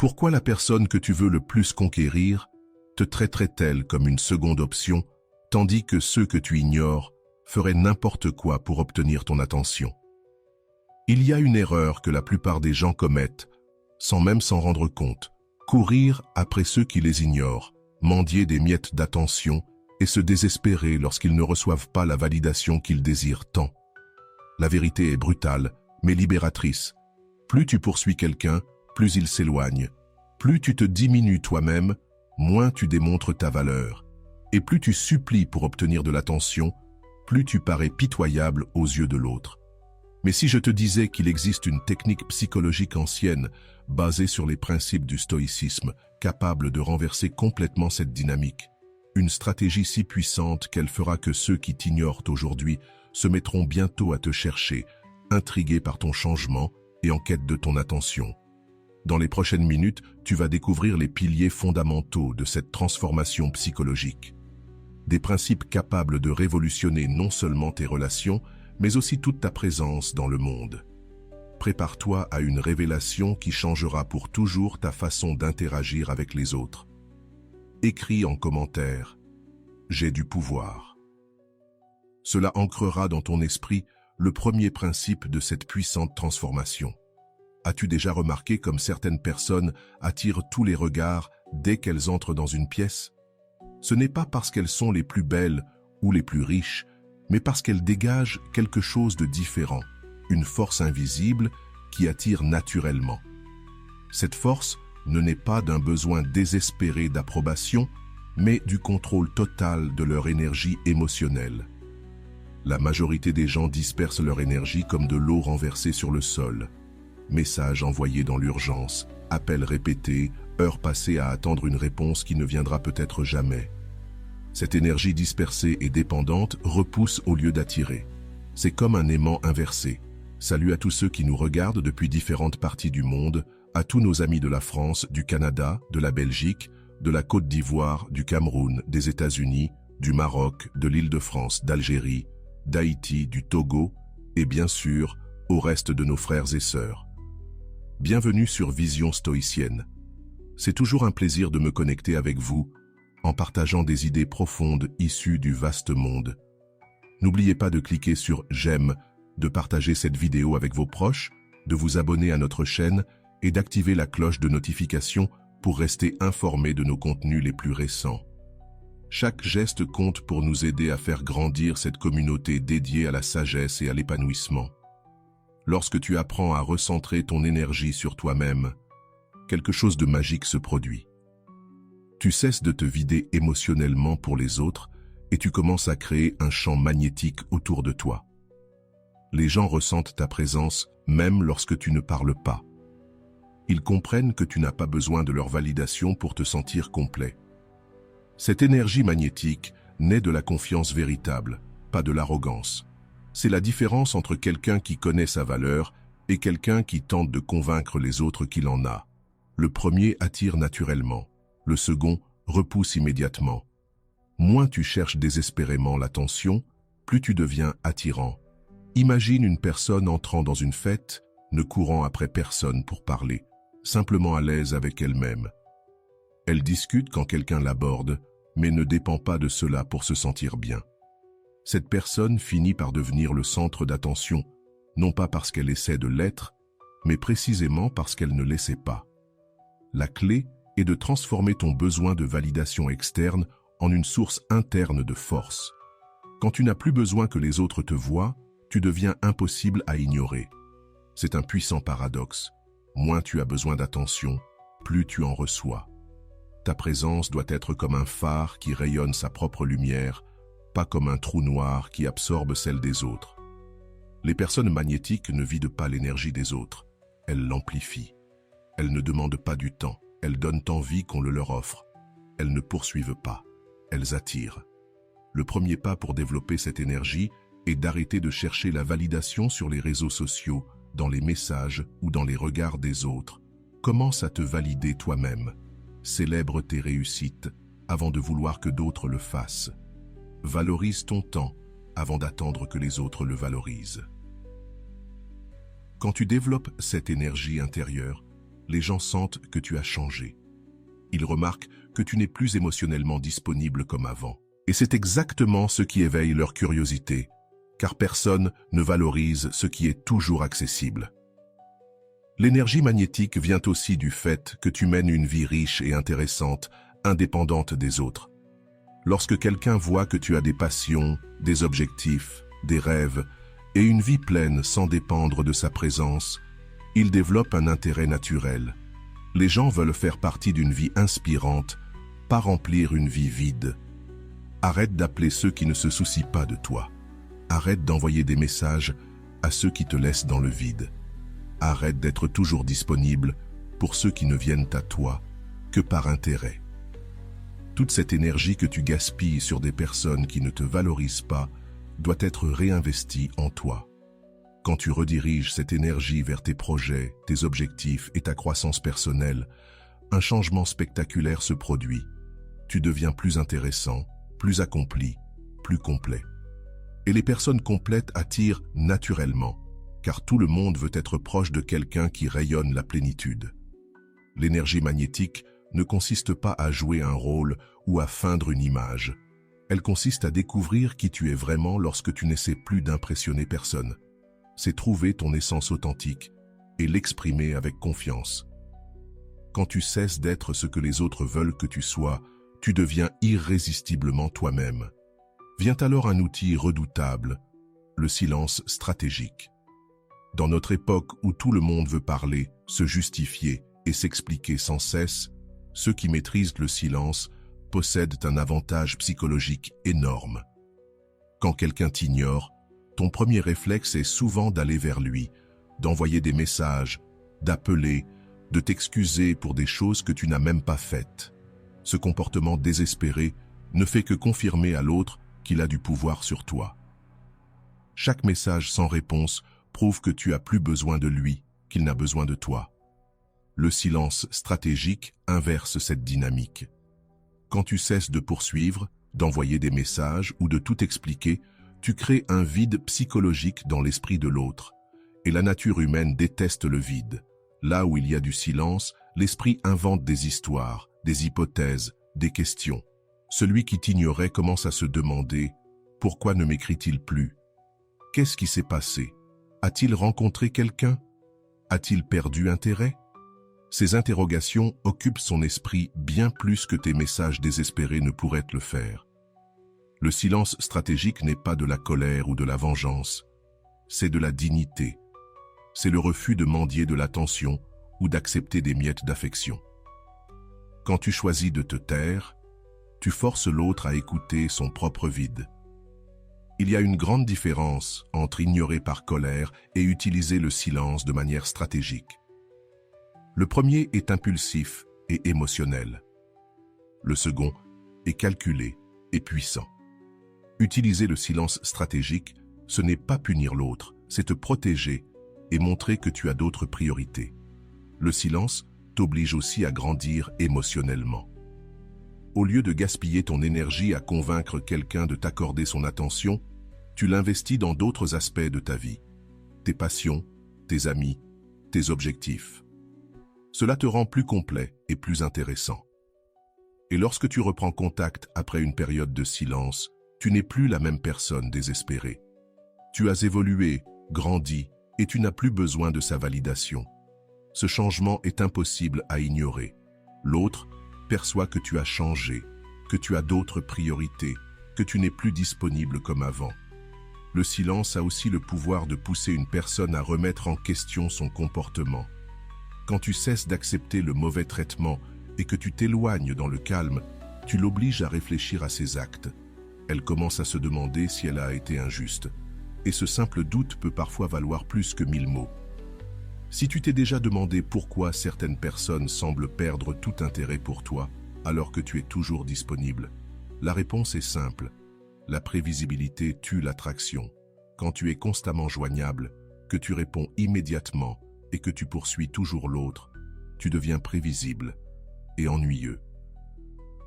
Pourquoi la personne que tu veux le plus conquérir te traiterait-elle comme une seconde option, tandis que ceux que tu ignores feraient n'importe quoi pour obtenir ton attention? Il y a une erreur que la plupart des gens commettent, sans même s'en rendre compte: courir après ceux qui les ignorent, mendier des miettes d'attention et se désespérer lorsqu'ils ne reçoivent pas la validation qu'ils désirent tant. La vérité est brutale, mais libératrice. Plus tu poursuis quelqu'un, plus il s'éloigne. Plus tu te diminues toi-même, moins tu démontres ta valeur. Et plus tu supplies pour obtenir de l'attention, plus tu parais pitoyable aux yeux de l'autre. Mais si je te disais qu'il existe une technique psychologique ancienne, basée sur les principes du stoïcisme, capable de renverser complètement cette dynamique, une stratégie si puissante qu'elle fera que ceux qui t'ignorent aujourd'hui se mettront bientôt à te chercher, intrigués par ton changement et en quête de ton attention. Dans les prochaines minutes, tu vas découvrir les piliers fondamentaux de cette transformation psychologique. Des principes capables de révolutionner non seulement tes relations, mais aussi toute ta présence dans le monde. Prépare-toi à une révélation qui changera pour toujours ta façon d'interagir avec les autres. Écris en commentaire « J'ai du pouvoir ». Cela ancrera dans ton esprit le premier principe de cette puissante transformation. As-tu déjà remarqué comme certaines personnes attirent tous les regards dès qu'elles entrent dans une pièce? Ce n'est pas parce qu'elles sont les plus belles ou les plus riches, mais parce qu'elles dégagent quelque chose de différent, une force invisible qui attire naturellement. Cette force ne naît pas d'un besoin désespéré d'approbation, mais du contrôle total de leur énergie émotionnelle. La majorité des gens dispersent leur énergie comme de l'eau renversée sur le sol. Messages envoyés dans l'urgence, appels répétés, heures passées à attendre une réponse qui ne viendra peut-être jamais. Cette énergie dispersée et dépendante repousse au lieu d'attirer. C'est comme un aimant inversé. Salut à tous ceux qui nous regardent depuis différentes parties du monde, à tous nos amis de la France, du Canada, de la Belgique, de la Côte d'Ivoire, du Cameroun, des États-Unis, du Maroc, de l'Île-de-France, d'Algérie, d'Haïti, du Togo et bien sûr au reste de nos frères et sœurs. Bienvenue sur Vision Stoïcienne. C'est toujours un plaisir de me connecter avec vous en partageant des idées profondes issues du vaste monde. N'oubliez pas de cliquer sur « J'aime », de partager cette vidéo avec vos proches, de vous abonner à notre chaîne et d'activer la cloche de notification pour rester informé de nos contenus les plus récents. Chaque geste compte pour nous aider à faire grandir cette communauté dédiée à la sagesse et à l'épanouissement. Lorsque tu apprends à recentrer ton énergie sur toi-même, quelque chose de magique se produit. Tu cesses de te vider émotionnellement pour les autres et tu commences à créer un champ magnétique autour de toi. Les gens ressentent ta présence même lorsque tu ne parles pas. Ils comprennent que tu n'as pas besoin de leur validation pour te sentir complet. Cette énergie magnétique naît de la confiance véritable, pas de l'arrogance. C'est la différence entre quelqu'un qui connaît sa valeur et quelqu'un qui tente de convaincre les autres qu'il en a. Le premier attire naturellement, le second repousse immédiatement. Moins tu cherches désespérément l'attention, plus tu deviens attirant. Imagine une personne entrant dans une fête, ne courant après personne pour parler, simplement à l'aise avec elle-même. Elle discute quand quelqu'un l'aborde, mais ne dépend pas de cela pour se sentir bien. Cette personne finit par devenir le centre d'attention, non pas parce qu'elle essaie de l'être, mais précisément parce qu'elle ne l'essaie pas. La clé est de transformer ton besoin de validation externe en une source interne de force. Quand tu n'as plus besoin que les autres te voient, tu deviens impossible à ignorer. C'est un puissant paradoxe. Moins tu as besoin d'attention, plus tu en reçois. Ta présence doit être comme un phare qui rayonne sa propre lumière, pas comme un trou noir qui absorbe celle des autres. Les personnes magnétiques ne vident pas l'énergie des autres, elles l'amplifient. Elles ne demandent pas du temps, elles donnent envie qu'on le leur offre. Elles ne poursuivent pas, elles attirent. Le premier pas pour développer cette énergie est d'arrêter de chercher la validation sur les réseaux sociaux, dans les messages ou dans les regards des autres. Commence à te valider toi-même. Célèbre tes réussites avant de vouloir que d'autres le fassent. Valorise ton temps avant d'attendre que les autres le valorisent. Quand tu développes cette énergie intérieure, les gens sentent que tu as changé. Ils remarquent que tu n'es plus émotionnellement disponible comme avant. Et c'est exactement ce qui éveille leur curiosité, car personne ne valorise ce qui est toujours accessible. L'énergie magnétique vient aussi du fait que tu mènes une vie riche et intéressante, indépendante des autres. Lorsque quelqu'un voit que tu as des passions, des objectifs, des rêves et une vie pleine sans dépendre de sa présence, il développe un intérêt naturel. Les gens veulent faire partie d'une vie inspirante, pas remplir une vie vide. Arrête d'appeler ceux qui ne se soucient pas de toi. Arrête d'envoyer des messages à ceux qui te laissent dans le vide. Arrête d'être toujours disponible pour ceux qui ne viennent à toi que par intérêt. Toute cette énergie que tu gaspilles sur des personnes qui ne te valorisent pas doit être réinvestie en toi. Quand tu rediriges cette énergie vers tes projets, tes objectifs et ta croissance personnelle, un changement spectaculaire se produit. Tu deviens plus intéressant, plus accompli, plus complet. Et les personnes complètes attirent naturellement, car tout le monde veut être proche de quelqu'un qui rayonne la plénitude. L'énergie magnétique ne consiste pas à jouer un rôle ou à feindre une image. Elle consiste à découvrir qui tu es vraiment lorsque tu n'essaies plus d'impressionner personne. C'est trouver ton essence authentique et l'exprimer avec confiance. Quand tu cesses d'être ce que les autres veulent que tu sois, tu deviens irrésistiblement toi-même. Vient alors un outil redoutable, le silence stratégique. Dans notre époque où tout le monde veut parler, se justifier et s'expliquer sans cesse, ceux qui maîtrisent le silence possèdent un avantage psychologique énorme. Quand quelqu'un t'ignore, ton premier réflexe est souvent d'aller vers lui, d'envoyer des messages, d'appeler, de t'excuser pour des choses que tu n'as même pas faites. Ce comportement désespéré ne fait que confirmer à l'autre qu'il a du pouvoir sur toi. Chaque message sans réponse prouve que tu as plus besoin de lui, qu'il n'a besoin de toi. Le silence stratégique inverse cette dynamique. Quand tu cesses de poursuivre, d'envoyer des messages ou de tout expliquer, tu crées un vide psychologique dans l'esprit de l'autre. Et la nature humaine déteste le vide. Là où il y a du silence, l'esprit invente des histoires, des hypothèses, des questions. Celui qui t'ignorait commence à se demander « Pourquoi ne m'écrit-il plus ? Qu'est-ce qui s'est passé ? A-t-il rencontré quelqu'un ? A-t-il perdu intérêt ?» Ces interrogations occupent son esprit bien plus que tes messages désespérés ne pourraient te le faire. Le silence stratégique n'est pas de la colère ou de la vengeance, c'est de la dignité. C'est le refus de mendier de l'attention ou d'accepter des miettes d'affection. Quand tu choisis de te taire, tu forces l'autre à écouter son propre vide. Il y a une grande différence entre ignorer par colère et utiliser le silence de manière stratégique. Le premier est impulsif et émotionnel. Le second est calculé et puissant. Utiliser le silence stratégique, ce n'est pas punir l'autre, c'est te protéger et montrer que tu as d'autres priorités. Le silence t'oblige aussi à grandir émotionnellement. Au lieu de gaspiller ton énergie à convaincre quelqu'un de t'accorder son attention, tu l'investis dans d'autres aspects de ta vie, tes passions, tes amis, tes objectifs. Cela te rend plus complet et plus intéressant. Et lorsque tu reprends contact après une période de silence, tu n'es plus la même personne désespérée. Tu as évolué, grandi, et tu n'as plus besoin de sa validation. Ce changement est impossible à ignorer. L'autre perçoit que tu as changé, que tu as d'autres priorités, que tu n'es plus disponible comme avant. Le silence a aussi le pouvoir de pousser une personne à remettre en question son comportement. Quand tu cesses d'accepter le mauvais traitement et que tu t'éloignes dans le calme, tu l'obliges à réfléchir à ses actes. Elle commence à se demander si elle a été injuste. Et ce simple doute peut parfois valoir plus que 1000 mots. Si tu t'es déjà demandé pourquoi certaines personnes semblent perdre tout intérêt pour toi, alors que tu es toujours disponible, la réponse est simple. La prévisibilité tue l'attraction. Quand tu es constamment joignable, que tu réponds immédiatement et que tu poursuis toujours l'autre, tu deviens prévisible et ennuyeux.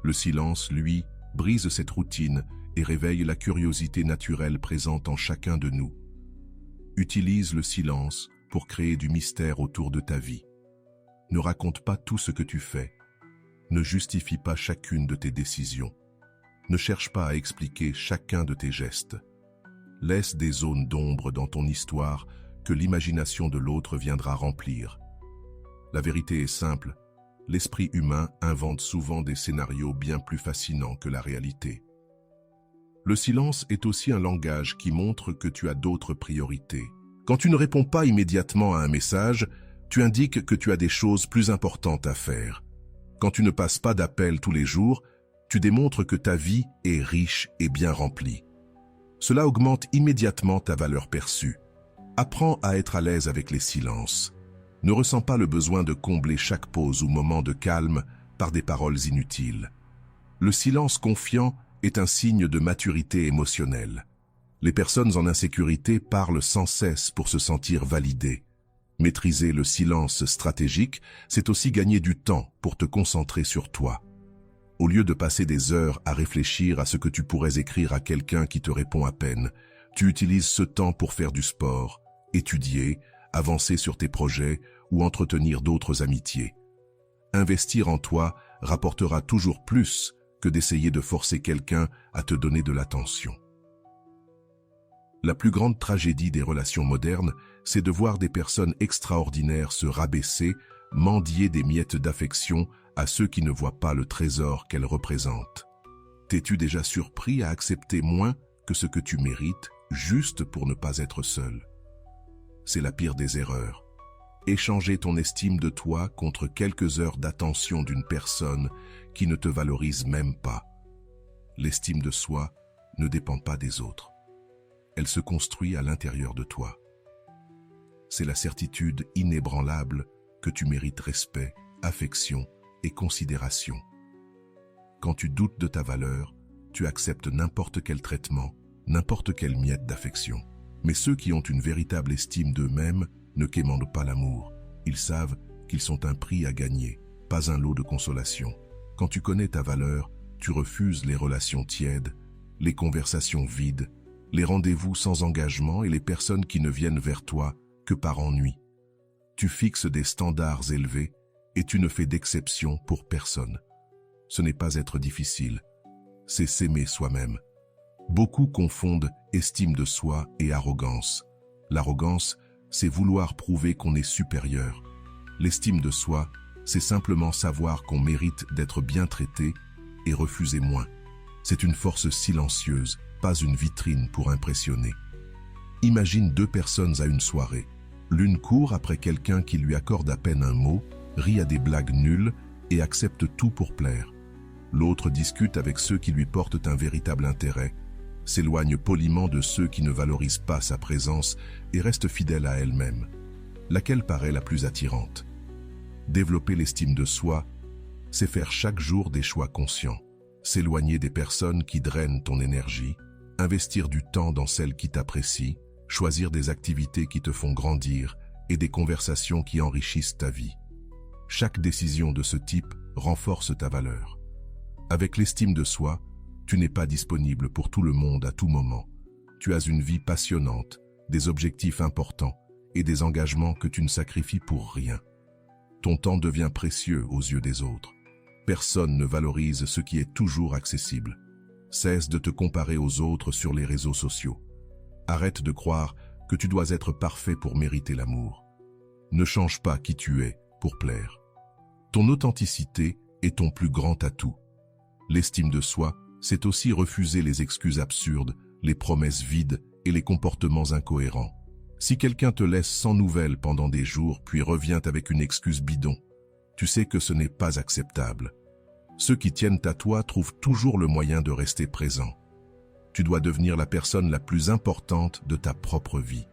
Le silence, lui, brise cette routine et réveille la curiosité naturelle présente en chacun de nous. Utilise le silence pour créer du mystère autour de ta vie. Ne raconte pas tout ce que tu fais. Ne justifie pas chacune de tes décisions. Ne cherche pas à expliquer chacun de tes gestes. Laisse des zones d'ombre dans ton histoire que l'imagination de l'autre viendra remplir. La vérité est simple, l'esprit humain invente souvent des scénarios bien plus fascinants que la réalité. Le silence est aussi un langage qui montre que tu as d'autres priorités. Quand tu ne réponds pas immédiatement à un message, tu indiques que tu as des choses plus importantes à faire. Quand tu ne passes pas d'appel tous les jours, tu démontres que ta vie est riche et bien remplie. Cela augmente immédiatement ta valeur perçue. Apprends à être à l'aise avec les silences. Ne ressens pas le besoin de combler chaque pause ou moment de calme par des paroles inutiles. Le silence confiant est un signe de maturité émotionnelle. Les personnes en insécurité parlent sans cesse pour se sentir validées. Maîtriser le silence stratégique, c'est aussi gagner du temps pour te concentrer sur toi. Au lieu de passer des heures à réfléchir à ce que tu pourrais écrire à quelqu'un qui te répond à peine, tu utilises ce temps pour faire du sport, étudier, avancer sur tes projets ou entretenir d'autres amitiés. Investir en toi rapportera toujours plus que d'essayer de forcer quelqu'un à te donner de l'attention. La plus grande tragédie des relations modernes, c'est de voir des personnes extraordinaires se rabaisser, mendier des miettes d'affection à ceux qui ne voient pas le trésor qu'elles représentent. T'es-tu déjà surpris à accepter moins que ce que tu mérites, juste pour ne pas être seul? C'est la pire des erreurs. Échanger ton estime de toi contre quelques heures d'attention d'une personne qui ne te valorise même pas. L'estime de soi ne dépend pas des autres. Elle se construit à l'intérieur de toi. C'est la certitude inébranlable que tu mérites respect, affection et considération. Quand tu doutes de ta valeur, tu acceptes n'importe quel traitement, n'importe quelle miette d'affection. Mais ceux qui ont une véritable estime d'eux-mêmes ne quémandent pas l'amour. Ils savent qu'ils sont un prix à gagner, pas un lot de consolation. Quand tu connais ta valeur, tu refuses les relations tièdes, les conversations vides, les rendez-vous sans engagement et les personnes qui ne viennent vers toi que par ennui. Tu fixes des standards élevés et tu ne fais d'exception pour personne. Ce n'est pas être difficile, c'est s'aimer soi-même. Beaucoup confondent estime de soi et arrogance. L'arrogance, c'est vouloir prouver qu'on est supérieur. L'estime de soi, c'est simplement savoir qu'on mérite d'être bien traité et refuser moins. C'est une force silencieuse, pas une vitrine pour impressionner. Imagine deux personnes à une soirée. L'une court après quelqu'un qui lui accorde à peine un mot, rit à des blagues nulles et accepte tout pour plaire. L'autre discute avec ceux qui lui portent un véritable intérêt, s'éloigne poliment de ceux qui ne valorisent pas sa présence et reste fidèle à elle-même. Laquelle paraît la plus attirante? Développer l'estime de soi, c'est faire chaque jour des choix conscients, s'éloigner des personnes qui drainent ton énergie, investir du temps dans celles qui t'apprécient, choisir des activités qui te font grandir et des conversations qui enrichissent ta vie. Chaque décision de ce type renforce ta valeur. Avec l'estime de soi, tu n'es pas disponible pour tout le monde à tout moment. Tu as une vie passionnante, des objectifs importants et des engagements que tu ne sacrifies pour rien. Ton temps devient précieux aux yeux des autres. Personne ne valorise ce qui est toujours accessible. Cesse de te comparer aux autres sur les réseaux sociaux. Arrête de croire que tu dois être parfait pour mériter l'amour. Ne change pas qui tu es pour plaire. Ton authenticité est ton plus grand atout. L'estime de soi, c'est aussi refuser les excuses absurdes, les promesses vides et les comportements incohérents. Si quelqu'un te laisse sans nouvelles pendant des jours puis revient avec une excuse bidon, tu sais que ce n'est pas acceptable. Ceux qui tiennent à toi trouvent toujours le moyen de rester présent. Tu dois devenir la personne la plus importante de ta propre vie.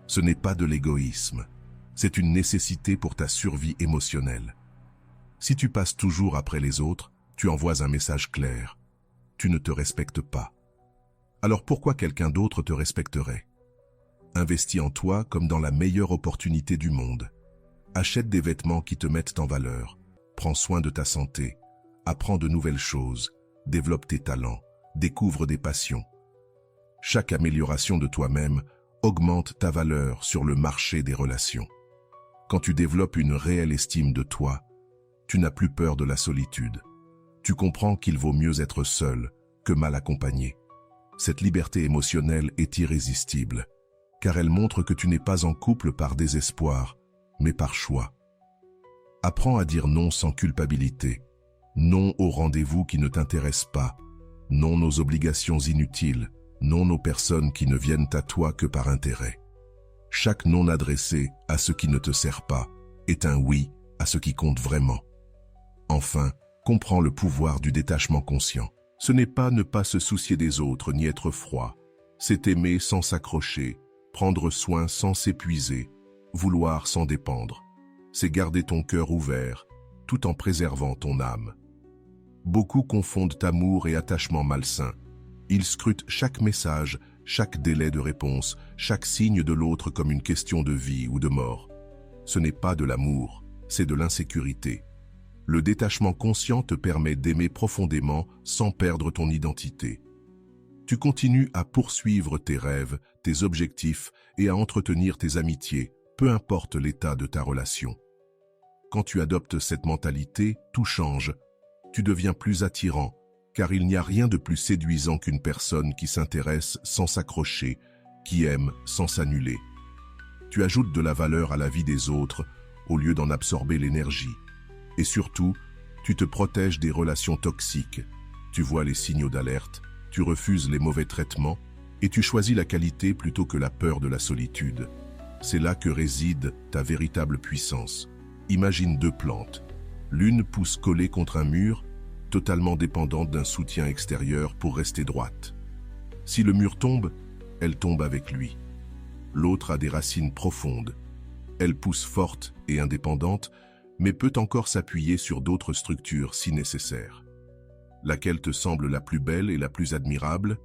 Ce n'est pas de l'égoïsme, c'est une nécessité pour ta survie émotionnelle. Si tu passes toujours après les autres, tu envoies un message clair. Tu ne te respectes pas. Alors pourquoi quelqu'un d'autre te respecterait? Investis en toi comme dans la meilleure opportunité du monde. Achète des vêtements qui te mettent en valeur. Prends soin de ta santé. Apprends de nouvelles choses. Développe tes talents. Découvre des passions. Chaque amélioration de toi-même augmente ta valeur sur le marché des relations. Quand tu développes une réelle estime de toi, tu n'as plus peur de la solitude. Tu comprends qu'il vaut mieux être seul que mal accompagné. Cette liberté émotionnelle est irrésistible, car elle montre que tu n'es pas en couple par désespoir, mais par choix. Apprends à dire non sans culpabilité, non aux rendez-vous qui ne t'intéressent pas, non aux obligations inutiles, non aux personnes qui ne viennent à toi que par intérêt. Chaque non adressé à ce qui ne te sert pas est un oui à ce qui compte vraiment. Enfin, comprends le pouvoir du détachement conscient. Ce n'est pas ne pas se soucier des autres ni être froid. C'est aimer sans s'accrocher, prendre soin sans s'épuiser, vouloir sans dépendre. C'est garder ton cœur ouvert, tout en préservant ton âme. Beaucoup confondent amour et attachement malsain. Ils scrutent chaque message, chaque délai de réponse, chaque signe de l'autre comme une question de vie ou de mort. Ce n'est pas de l'amour, c'est de l'insécurité. Le détachement conscient te permet d'aimer profondément sans perdre ton identité. Tu continues à poursuivre tes rêves, tes objectifs et à entretenir tes amitiés, peu importe l'état de ta relation. Quand tu adoptes cette mentalité, tout change. Tu deviens plus attirant, car il n'y a rien de plus séduisant qu'une personne qui s'intéresse sans s'accrocher, qui aime sans s'annuler. Tu ajoutes de la valeur à la vie des autres au lieu d'en absorber l'énergie. Et surtout, tu te protèges des relations toxiques. Tu vois les signaux d'alerte, tu refuses les mauvais traitements et tu choisis la qualité plutôt que la peur de la solitude. C'est là que réside ta véritable puissance. Imagine deux plantes. L'une pousse collée contre un mur, totalement dépendante d'un soutien extérieur pour rester droite. Si le mur tombe, elle tombe avec lui. L'autre a des racines profondes. Elle pousse forte et indépendante, mais peut encore s'appuyer sur d'autres structures si nécessaire. Laquelle te semble la plus belle et la plus admirable?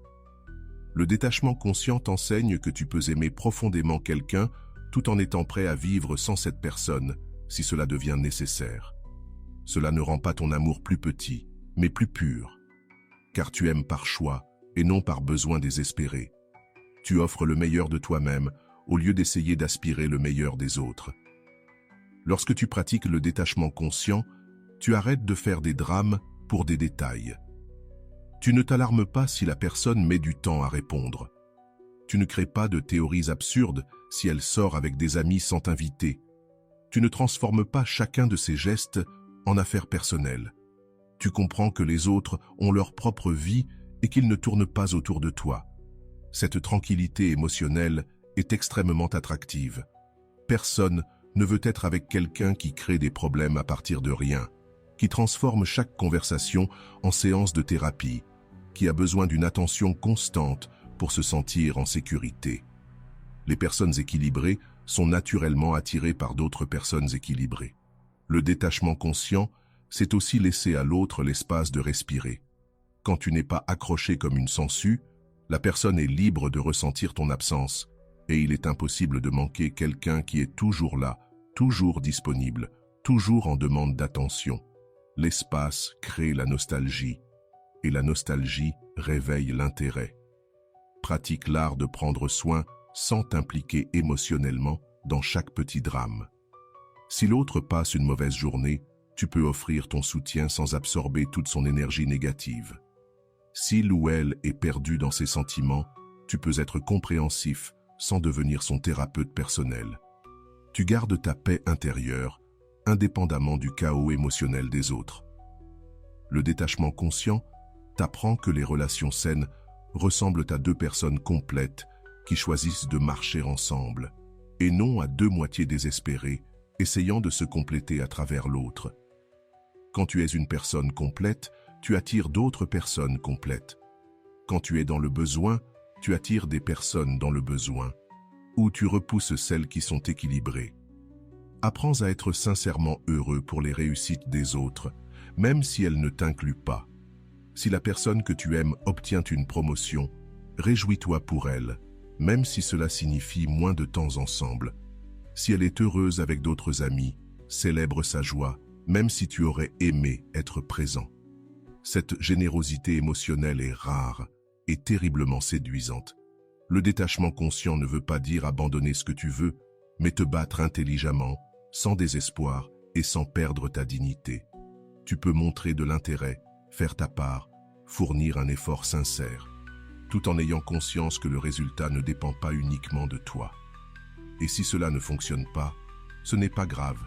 Le détachement conscient t'enseigne que tu peux aimer profondément quelqu'un tout en étant prêt à vivre sans cette personne si cela devient nécessaire. Cela ne rend pas ton amour plus petit, mais plus pur, car tu aimes par choix et non par besoin désespéré. Tu offres le meilleur de toi-même au lieu d'essayer d'aspirer le meilleur des autres. Lorsque tu pratiques le détachement conscient, tu arrêtes de faire des drames pour des détails. Tu ne t'alarmes pas si la personne met du temps à répondre. Tu ne crées pas de théories absurdes si elle sort avec des amis sans t'inviter. Tu ne transformes pas chacun de ces gestes en affaires personnelles. Tu comprends que les autres ont leur propre vie et qu'ils ne tournent pas autour de toi. Cette tranquillité émotionnelle est extrêmement attractive. Personne ne veut être avec quelqu'un qui crée des problèmes à partir de rien, qui transforme chaque conversation en séance de thérapie, qui a besoin d'une attention constante pour se sentir en sécurité. Les personnes équilibrées sont naturellement attirées par d'autres personnes équilibrées. Le détachement conscient, c'est aussi laisser à l'autre l'espace de respirer. Quand tu n'es pas accroché comme une sangsue, la personne est libre de ressentir ton absence, et il est impossible de manquer quelqu'un qui est toujours là, toujours disponible, toujours en demande d'attention. L'espace crée la nostalgie, et la nostalgie réveille l'intérêt. Pratique l'art de prendre soin sans t'impliquer émotionnellement dans chaque petit drame. Si l'autre passe une mauvaise journée, tu peux offrir ton soutien sans absorber toute son énergie négative. S'il ou elle est perdu dans ses sentiments, tu peux être compréhensif sans devenir son thérapeute personnel. Tu gardes ta paix intérieure, indépendamment du chaos émotionnel des autres. Le détachement conscient t'apprend que les relations saines ressemblent à deux personnes complètes qui choisissent de marcher ensemble, et non à deux moitiés désespérées, essayant de se compléter à travers l'autre. Quand tu es une personne complète, tu attires d'autres personnes complètes. Quand tu es dans le besoin, tu attires des personnes dans le besoin, ou tu repousses celles qui sont équilibrées. Apprends à être sincèrement heureux pour les réussites des autres, même si elles ne t'incluent pas. Si la personne que tu aimes obtient une promotion, réjouis-toi pour elle, même si cela signifie moins de temps ensemble. Si elle est heureuse avec d'autres amis, célèbre sa joie, même si tu aurais aimé être présent. Cette générosité émotionnelle est rare et terriblement séduisante. Le détachement conscient ne veut pas dire abandonner ce que tu veux, mais te battre intelligemment, sans désespoir et sans perdre ta dignité. Tu peux montrer de l'intérêt, faire ta part, fournir un effort sincère, tout en ayant conscience que le résultat ne dépend pas uniquement de toi. Et si cela ne fonctionne pas, ce n'est pas grave.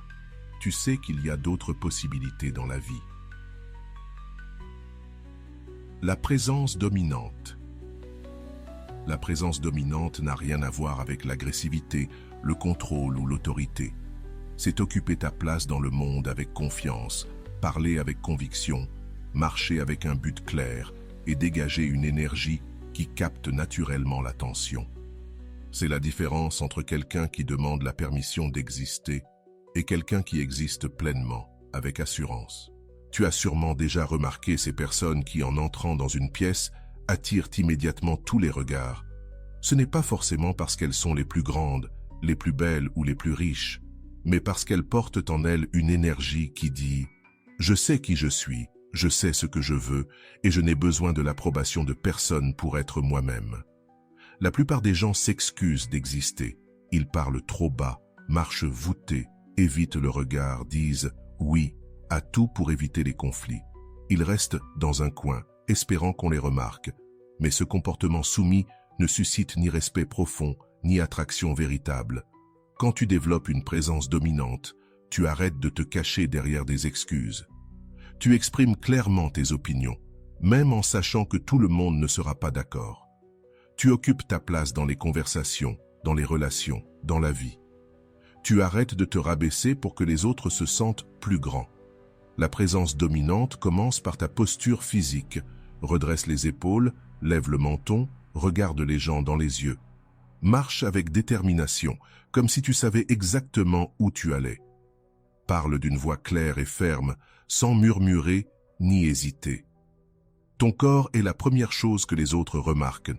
Tu sais qu'il y a d'autres possibilités dans la vie. La présence dominante. La présence dominante n'a rien à voir avec l'agressivité, le contrôle ou l'autorité. C'est occuper ta place dans le monde avec confiance, parler avec conviction, marcher avec un but clair et dégager une énergie qui capte naturellement l'attention. C'est la différence entre quelqu'un qui demande la permission d'exister et quelqu'un qui existe pleinement, avec assurance. Tu as sûrement déjà remarqué ces personnes qui, en entrant dans une pièce, attirent immédiatement tous les regards. Ce n'est pas forcément parce qu'elles sont les plus grandes, les plus belles ou les plus riches, mais parce qu'elles portent en elles une énergie qui dit « Je sais qui je suis, je sais ce que je veux, et je n'ai besoin de l'approbation de personne pour être moi-même. » La plupart des gens s'excusent d'exister. Ils parlent trop bas, marchent voûtés, évitent le regard, disent « oui » à tout pour éviter les conflits. Ils restent dans un coin, espérant qu'on les remarque. Mais ce comportement soumis ne suscite ni respect profond, ni attraction véritable. Quand tu développes une présence dominante, tu arrêtes de te cacher derrière des excuses. Tu exprimes clairement tes opinions, même en sachant que tout le monde ne sera pas d'accord. Tu occupes ta place dans les conversations, dans les relations, dans la vie. Tu arrêtes de te rabaisser pour que les autres se sentent plus grands. La présence dominante commence par ta posture physique. Redresse les épaules, lève le menton, regarde les gens dans les yeux. Marche avec détermination, comme si tu savais exactement où tu allais. Parle d'une voix claire et ferme, sans murmurer ni hésiter. Ton corps est la première chose que les autres remarquent.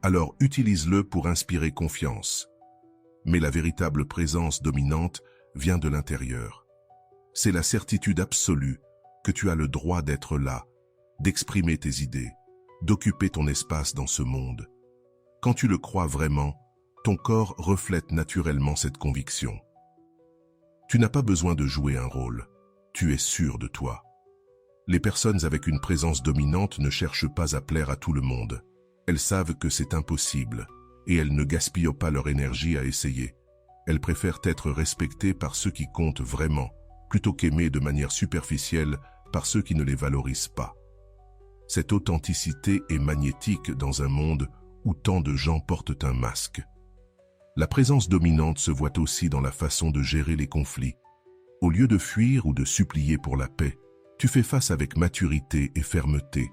Alors utilise-le pour inspirer confiance. Mais la véritable présence dominante vient de l'intérieur. C'est la certitude absolue que tu as le droit d'être là, d'exprimer tes idées, d'occuper ton espace dans ce monde. Quand tu le crois vraiment, ton corps reflète naturellement cette conviction. Tu n'as pas besoin de jouer un rôle, tu es sûr de toi. Les personnes avec une présence dominante ne cherchent pas à plaire à tout le monde. Elles savent que c'est impossible, et elles ne gaspillent pas leur énergie à essayer. Elles préfèrent être respectées par ceux qui comptent vraiment, plutôt qu'aimées de manière superficielle par ceux qui ne les valorisent pas. Cette authenticité est magnétique dans un monde où tant de gens portent un masque. La présence dominante se voit aussi dans la façon de gérer les conflits. Au lieu de fuir ou de supplier pour la paix, tu fais face avec maturité et fermeté.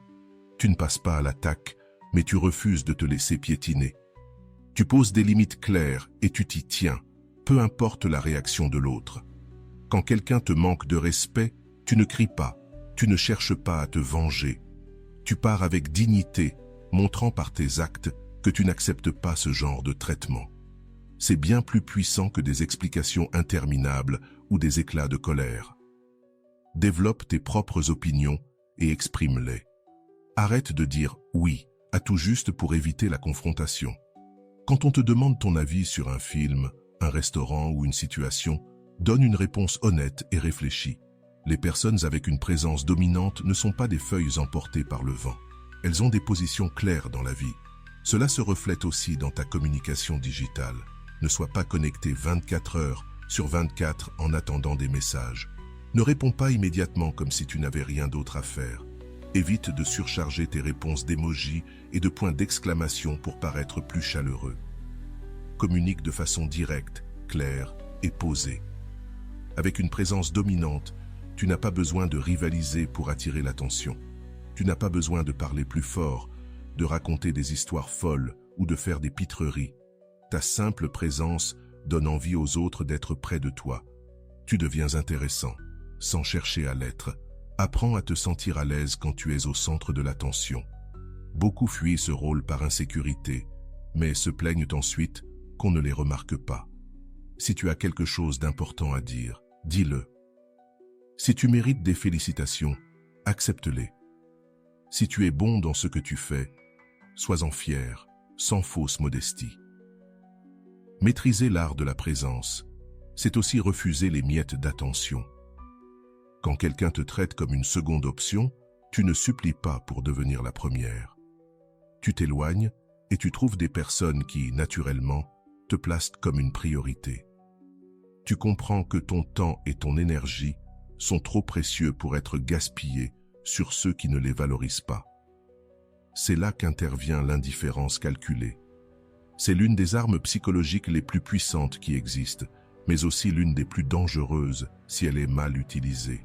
Tu ne passes pas à l'attaque, mais tu refuses de te laisser piétiner. Tu poses des limites claires et tu t'y tiens, peu importe la réaction de l'autre. Quand quelqu'un te manque de respect, tu ne cries pas, tu ne cherches pas à te venger. Tu pars avec dignité, montrant par tes actes que tu n'acceptes pas ce genre de traitement. C'est bien plus puissant que des explications interminables ou des éclats de colère. Développe tes propres opinions et exprime-les. Arrête de dire « oui » à tout juste pour éviter la confrontation. Quand on te demande ton avis sur un film, un restaurant ou une situation, donne une réponse honnête et réfléchie. Les personnes avec une présence dominante ne sont pas des feuilles emportées par le vent. Elles ont des positions claires dans la vie. Cela se reflète aussi dans ta communication digitale. Ne sois pas connecté 24 heures sur 24 en attendant des messages. Ne réponds pas immédiatement comme si tu n'avais rien d'autre à faire. Évite de surcharger tes réponses d'émojis et de points d'exclamation pour paraître plus chaleureux. Communique de façon directe, claire et posée. Avec une présence dominante, tu n'as pas besoin de rivaliser pour attirer l'attention. Tu n'as pas besoin de parler plus fort, de raconter des histoires folles ou de faire des pitreries. Ta simple présence donne envie aux autres d'être près de toi. Tu deviens intéressant, sans chercher à l'être. Apprends à te sentir à l'aise quand tu es au centre de l'attention. Beaucoup fuient ce rôle par insécurité, mais se plaignent ensuite qu'on ne les remarque pas. Si tu as quelque chose d'important à dire, dis-le. Si tu mérites des félicitations, accepte-les. Si tu es bon dans ce que tu fais, sois-en fier, sans fausse modestie. Maîtriser l'art de la présence, c'est aussi refuser les miettes d'attention. Quand quelqu'un te traite comme une seconde option, tu ne supplies pas pour devenir la première. Tu t'éloignes et tu trouves des personnes qui, naturellement, te placent comme une priorité. Tu comprends que ton temps et ton énergie sont trop précieux pour être gaspillés sur ceux qui ne les valorisent pas. C'est là qu'intervient l'indifférence calculée. C'est l'une des armes psychologiques les plus puissantes qui existent, mais aussi l'une des plus dangereuses si elle est mal utilisée.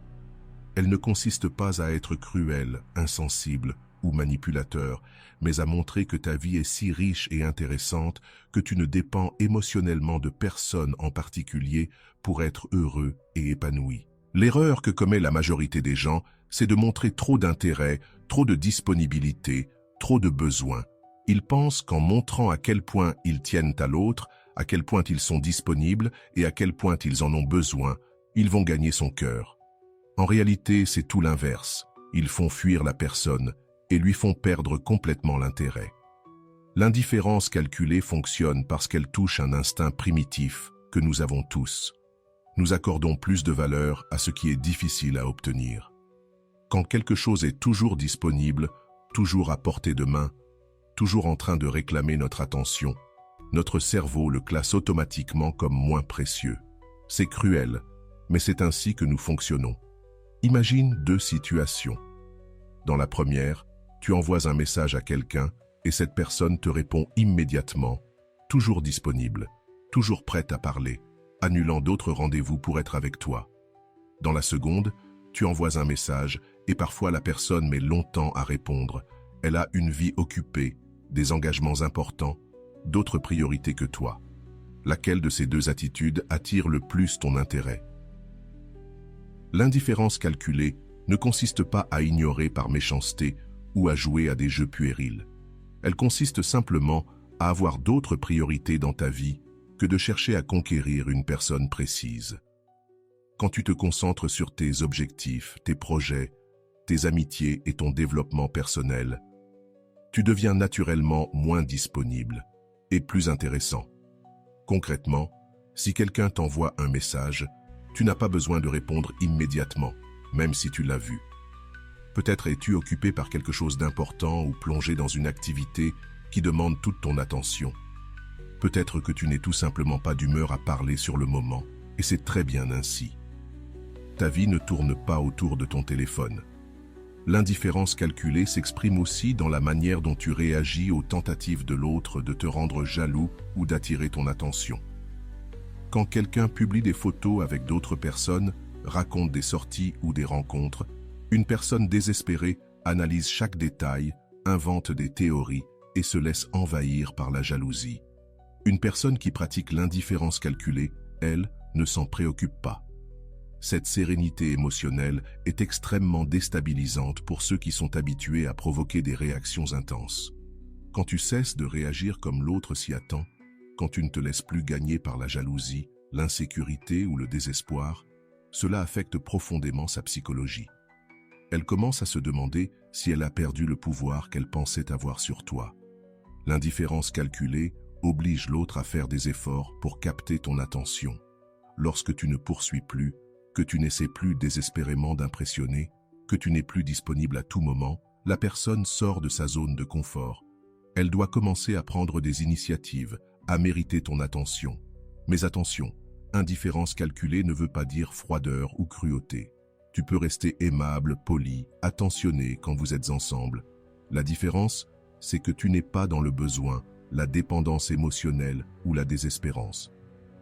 Elle ne consiste pas à être cruel, insensible ou manipulateur, mais à montrer que ta vie est si riche et intéressante que tu ne dépends émotionnellement de personne en particulier pour être heureux et épanoui. L'erreur que commet la majorité des gens, c'est de montrer trop d'intérêt, trop de disponibilité, trop de besoin. Ils pensent qu'en montrant à quel point ils tiennent à l'autre, à quel point ils sont disponibles et à quel point ils en ont besoin, ils vont gagner son cœur. En réalité, c'est tout l'inverse. Ils font fuir la personne et lui font perdre complètement l'intérêt. L'indifférence calculée fonctionne parce qu'elle touche un instinct primitif que nous avons tous. Nous accordons plus de valeur à ce qui est difficile à obtenir. Quand quelque chose est toujours disponible, toujours à portée de main, toujours en train de réclamer notre attention, notre cerveau le classe automatiquement comme moins précieux. C'est cruel, mais c'est ainsi que nous fonctionnons. Imagine deux situations. Dans la première, tu envoies un message à quelqu'un et cette personne te répond immédiatement, toujours disponible, toujours prête à parler, annulant d'autres rendez-vous pour être avec toi. Dans la seconde, tu envoies un message et parfois la personne met longtemps à répondre. Elle a une vie occupée, des engagements importants, d'autres priorités que toi. Laquelle de ces deux attitudes attire le plus ton intérêt? L'indifférence calculée ne consiste pas à ignorer par méchanceté ou à jouer à des jeux puérils. Elle consiste simplement à avoir d'autres priorités dans ta vie que de chercher à conquérir une personne précise. Quand tu te concentres sur tes objectifs, tes projets, tes amitiés et ton développement personnel, tu deviens naturellement moins disponible et plus intéressant. Concrètement, si quelqu'un t'envoie un message, tu n'as pas besoin de répondre immédiatement, même si tu l'as vu. Peut-être es-tu occupé par quelque chose d'important ou plongé dans une activité qui demande toute ton attention. Peut-être que tu n'es tout simplement pas d'humeur à parler sur le moment, et c'est très bien ainsi. Ta vie ne tourne pas autour de ton téléphone. L'indifférence calculée s'exprime aussi dans la manière dont tu réagis aux tentatives de l'autre de te rendre jaloux ou d'attirer ton attention. Quand quelqu'un publie des photos avec d'autres personnes, raconte des sorties ou des rencontres, une personne désespérée analyse chaque détail, invente des théories et se laisse envahir par la jalousie. Une personne qui pratique l'indifférence calculée, elle, ne s'en préoccupe pas. Cette sérénité émotionnelle est extrêmement déstabilisante pour ceux qui sont habitués à provoquer des réactions intenses. Quand tu cesses de réagir comme l'autre s'y attend, quand tu ne te laisses plus gagner par la jalousie, l'insécurité ou le désespoir, cela affecte profondément sa psychologie. Elle commence à se demander si elle a perdu le pouvoir qu'elle pensait avoir sur toi. L'indifférence calculée oblige l'autre à faire des efforts pour capter ton attention. Lorsque tu ne poursuis plus, que tu n'essaies plus désespérément d'impressionner, que tu n'es plus disponible à tout moment, la personne sort de sa zone de confort. Elle doit commencer à prendre des initiatives, à mériter ton attention. Mais attention, indifférence calculée ne veut pas dire froideur ou cruauté. Tu peux rester aimable, poli, attentionné quand vous êtes ensemble. La différence, c'est que tu n'es pas dans le besoin, la dépendance émotionnelle ou la désespérance.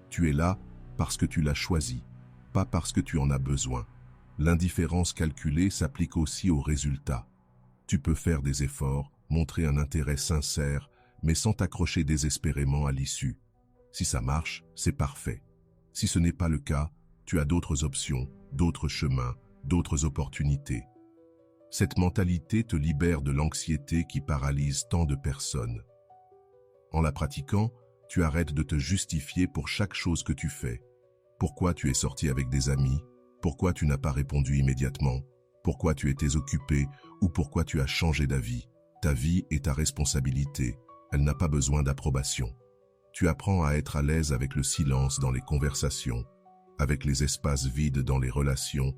Tu es là parce que tu l'as choisi, pas parce que tu en as besoin. L'indifférence calculée s'applique aussi aux résultats. Tu peux faire des efforts, montrer un intérêt sincère, mais sans t'accrocher désespérément à l'issue. Si ça marche, c'est parfait. Si ce n'est pas le cas, tu as d'autres options, d'autres chemins, d'autres opportunités. Cette mentalité te libère de l'anxiété qui paralyse tant de personnes. En la pratiquant, tu arrêtes de te justifier pour chaque chose que tu fais. Pourquoi tu es sorti avec des amis? Pourquoi tu n'as pas répondu immédiatement? Pourquoi tu étais occupé? Ou pourquoi tu as changé d'avis? Ta vie est ta responsabilité. Elle n'a pas besoin d'approbation. Tu apprends à être à l'aise avec le silence dans les conversations, avec les espaces vides dans les relations,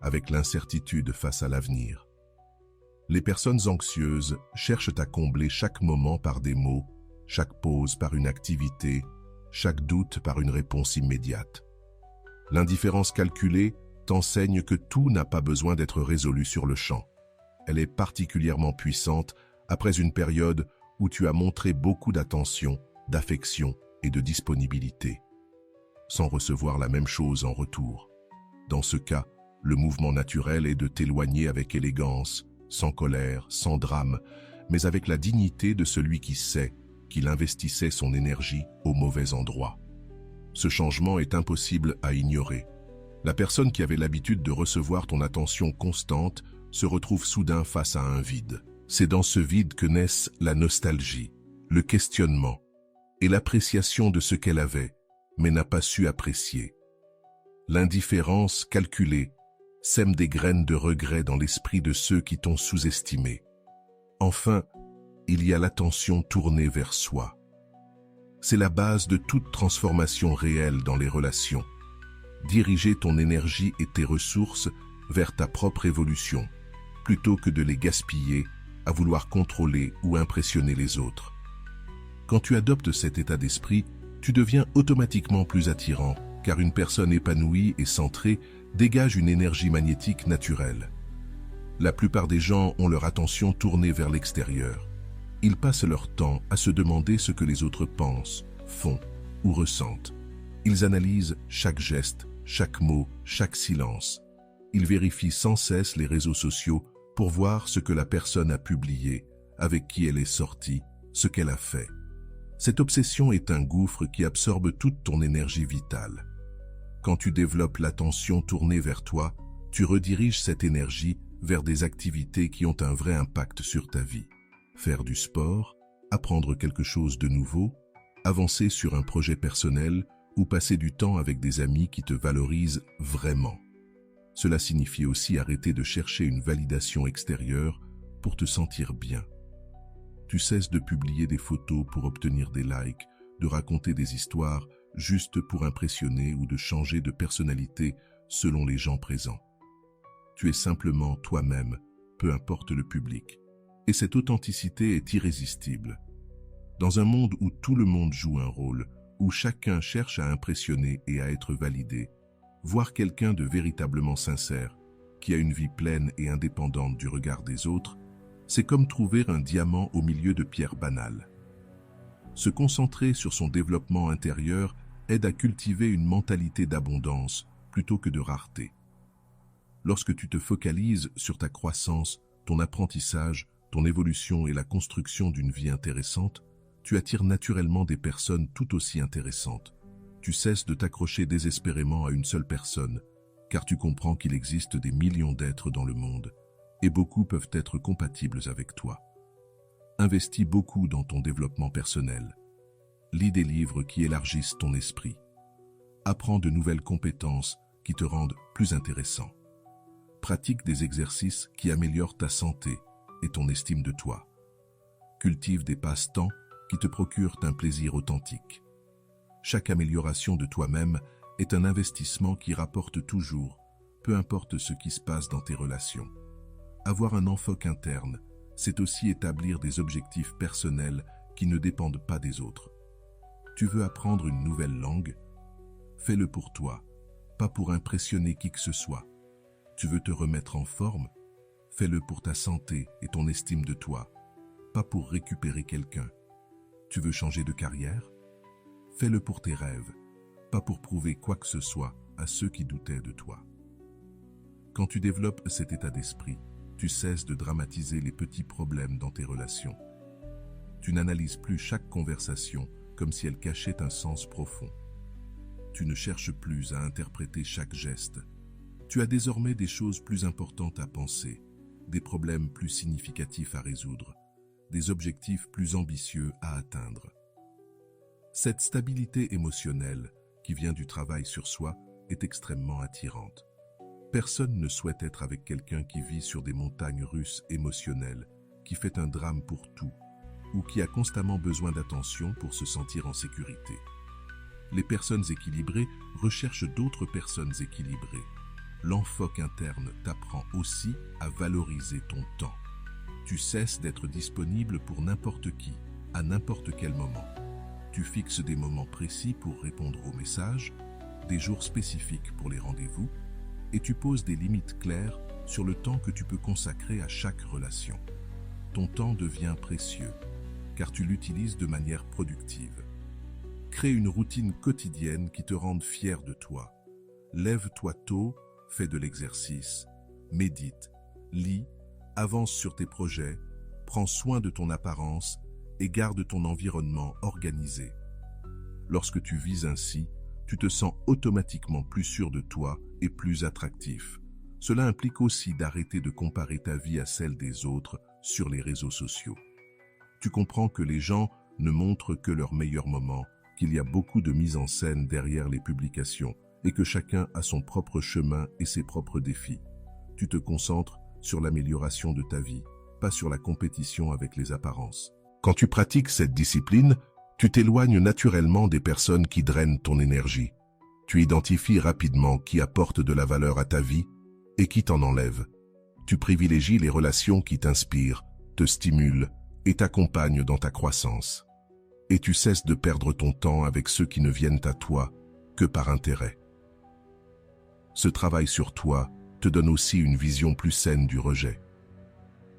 avec l'incertitude face à l'avenir. Les personnes anxieuses cherchent à combler chaque moment par des mots, chaque pause par une activité, chaque doute par une réponse immédiate. L'indifférence calculée t'enseigne que tout n'a pas besoin d'être résolu sur le champ. Elle est particulièrement puissante après une période où tu as montré beaucoup d'attention, d'affection et de disponibilité, sans recevoir la même chose en retour. Dans ce cas, le mouvement naturel est de t'éloigner avec élégance, sans colère, sans drame, mais avec la dignité de celui qui sait qu'il investissait son énergie au mauvais endroit. Ce changement est impossible à ignorer. La personne qui avait l'habitude de recevoir ton attention constante se retrouve soudain face à un vide. C'est dans ce vide que naissent la nostalgie, le questionnement et l'appréciation de ce qu'elle avait, mais n'a pas su apprécier. L'indifférence calculée sème des graines de regret dans l'esprit de ceux qui t'ont sous-estimé. Enfin, il y a l'attention tournée vers soi. C'est la base de toute transformation réelle dans les relations. Diriger ton énergie et tes ressources vers ta propre évolution, plutôt que de les gaspiller à vouloir contrôler ou impressionner les autres. Quand tu adoptes cet état d'esprit, tu deviens automatiquement plus attirant, car une personne épanouie et centrée dégage une énergie magnétique naturelle. La plupart des gens ont leur attention tournée vers l'extérieur. Ils passent leur temps à se demander ce que les autres pensent, font ou ressentent. Ils analysent chaque geste, chaque mot, chaque silence. Ils vérifient sans cesse les réseaux sociaux pour voir ce que la personne a publié, avec qui elle est sortie, ce qu'elle a fait. Cette obsession est un gouffre qui absorbe toute ton énergie vitale. Quand tu développes l'attention tournée vers toi, tu rediriges cette énergie vers des activités qui ont un vrai impact sur ta vie. Faire du sport, apprendre quelque chose de nouveau, avancer sur un projet personnel ou passer du temps avec des amis qui te valorisent vraiment. Cela signifie aussi arrêter de chercher une validation extérieure pour te sentir bien. Tu cesses de publier des photos pour obtenir des likes, de raconter des histoires juste pour impressionner ou de changer de personnalité selon les gens présents. Tu es simplement toi-même, peu importe le public. Et cette authenticité est irrésistible. Dans un monde où tout le monde joue un rôle, où chacun cherche à impressionner et à être validé, voir quelqu'un de véritablement sincère, qui a une vie pleine et indépendante du regard des autres, c'est comme trouver un diamant au milieu de pierres banales. Se concentrer sur son développement intérieur aide à cultiver une mentalité d'abondance plutôt que de rareté. Lorsque tu te focalises sur ta croissance, ton apprentissage, ton évolution et la construction d'une vie intéressante, tu attires naturellement des personnes tout aussi intéressantes. Tu cesses de t'accrocher désespérément à une seule personne, car tu comprends qu'il existe des millions d'êtres dans le monde, et beaucoup peuvent être compatibles avec toi. Investis beaucoup dans ton développement personnel. Lis des livres qui élargissent ton esprit. Apprends de nouvelles compétences qui te rendent plus intéressant. Pratique des exercices qui améliorent ta santé et ton estime de toi. Cultive des passe-temps qui te procurent un plaisir authentique. Chaque amélioration de toi-même est un investissement qui rapporte toujours, peu importe ce qui se passe dans tes relations. Avoir un enfoc interne, c'est aussi établir des objectifs personnels qui ne dépendent pas des autres. Tu veux apprendre une nouvelle langue? Fais-le pour toi, pas pour impressionner qui que ce soit. Tu veux te remettre en forme? Fais-le pour ta santé et ton estime de toi, pas pour récupérer quelqu'un. Tu veux changer de carrière? Fais-le pour tes rêves, pas pour prouver quoi que ce soit à ceux qui doutaient de toi. Quand tu développes cet état d'esprit, tu cesses de dramatiser les petits problèmes dans tes relations. Tu n'analyses plus chaque conversation comme si elle cachait un sens profond. Tu ne cherches plus à interpréter chaque geste. Tu as désormais des choses plus importantes à penser, des problèmes plus significatifs à résoudre, des objectifs plus ambitieux à atteindre. Cette stabilité émotionnelle, qui vient du travail sur soi, est extrêmement attirante. Personne ne souhaite être avec quelqu'un qui vit sur des montagnes russes émotionnelles, qui fait un drame pour tout, ou qui a constamment besoin d'attention pour se sentir en sécurité. Les personnes équilibrées recherchent d'autres personnes équilibrées. L'enfoque interne t'apprend aussi à valoriser ton temps. Tu cesses d'être disponible pour n'importe qui, à n'importe quel moment. Tu fixes des moments précis pour répondre aux messages, des jours spécifiques pour les rendez-vous, et tu poses des limites claires sur le temps que tu peux consacrer à chaque relation. Ton temps devient précieux, car tu l'utilises de manière productive. Crée une routine quotidienne qui te rende fier de toi. Lève-toi tôt, fais de l'exercice, médite, lis, avance sur tes projets, prends soin de ton apparence et garde ton environnement organisé. Lorsque tu vis ainsi, tu te sens automatiquement plus sûr de toi et plus attractif. Cela implique aussi d'arrêter de comparer ta vie à celle des autres sur les réseaux sociaux. Tu comprends que les gens ne montrent que leurs meilleurs moments, qu'il y a beaucoup de mise en scène derrière les publications et que chacun a son propre chemin et ses propres défis. Tu te concentres sur l'amélioration de ta vie, pas sur la compétition avec les apparences. Quand tu pratiques cette discipline, tu t'éloignes naturellement des personnes qui drainent ton énergie. Tu identifies rapidement qui apporte de la valeur à ta vie et qui t'en enlève. Tu privilégies les relations qui t'inspirent, te stimulent et t'accompagnent dans ta croissance. Et tu cesses de perdre ton temps avec ceux qui ne viennent à toi que par intérêt. Ce travail sur toi te donne aussi une vision plus saine du rejet.